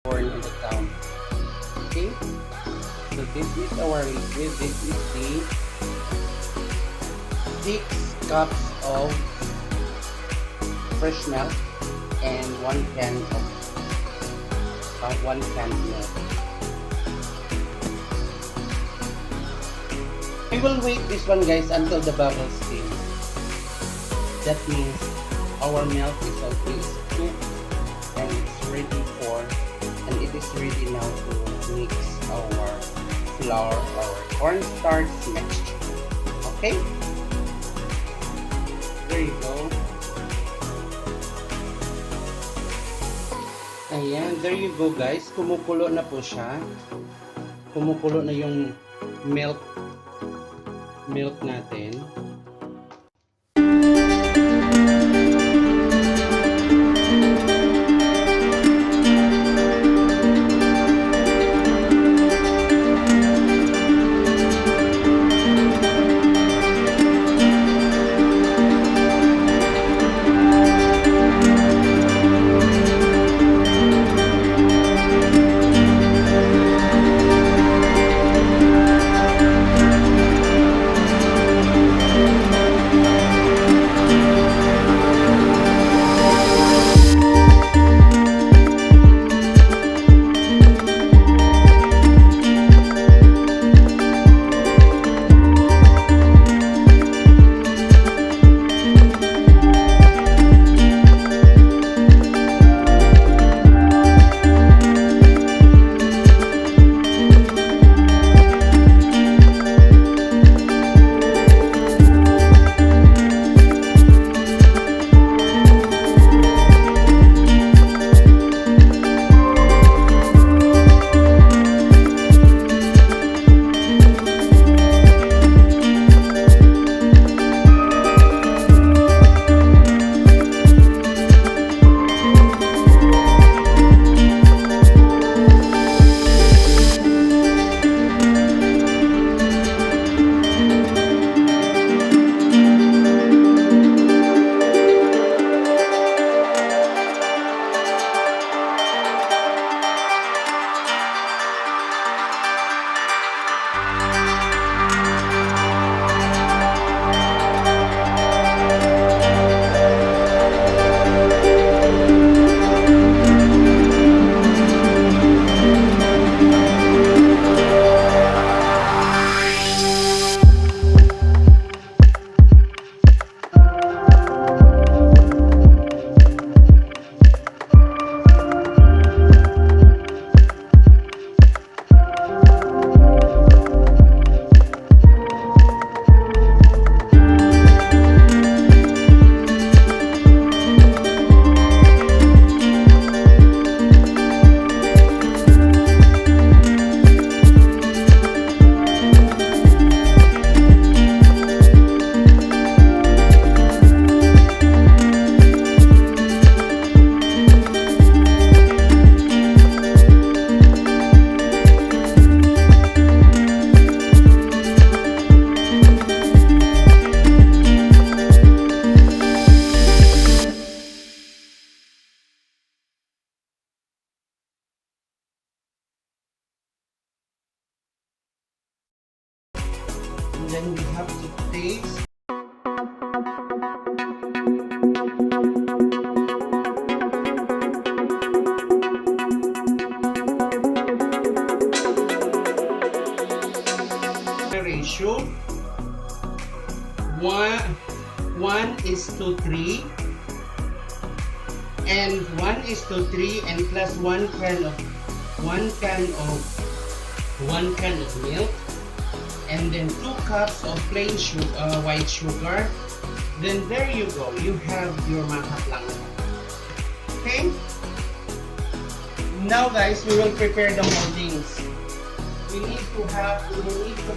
born in the town. Okay? So this is our liquid. This is the 6 cups of fresh milk and 1 can of 1 can milk. We will wait this one, guys, until the bubbles steam. That means our milk is already cooked and it's ready for, and it is ready now to mix our flour or cornstarch mixture. Okay? There you go. Ayan, there you go, guys. Kumukulo na po siya. Kumukulo na yung milk natin. then we have to taste. Ratio 1:3, and 1:3 and plus 1 can of milk, and then 2 cups of plain sugar, white sugar. Then there you go, you have your MAJA BLANCA. Okay, now guys, we will prepare the moldings. We need to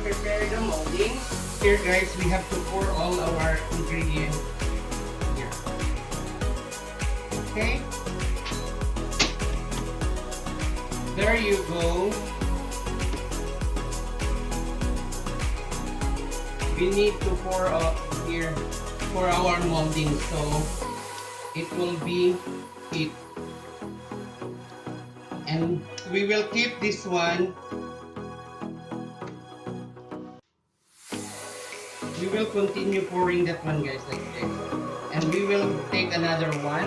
prepare the moldings. Here guys, we have to pour all our ingredients here. Okay, there you go. We need to pour here for our molding, so it will be it, and we will keep this one. We will continue pouring that one, guys, like this, and we will take another one.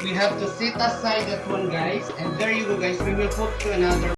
We have to set aside that one, guys, and there you go, guys. We will put to another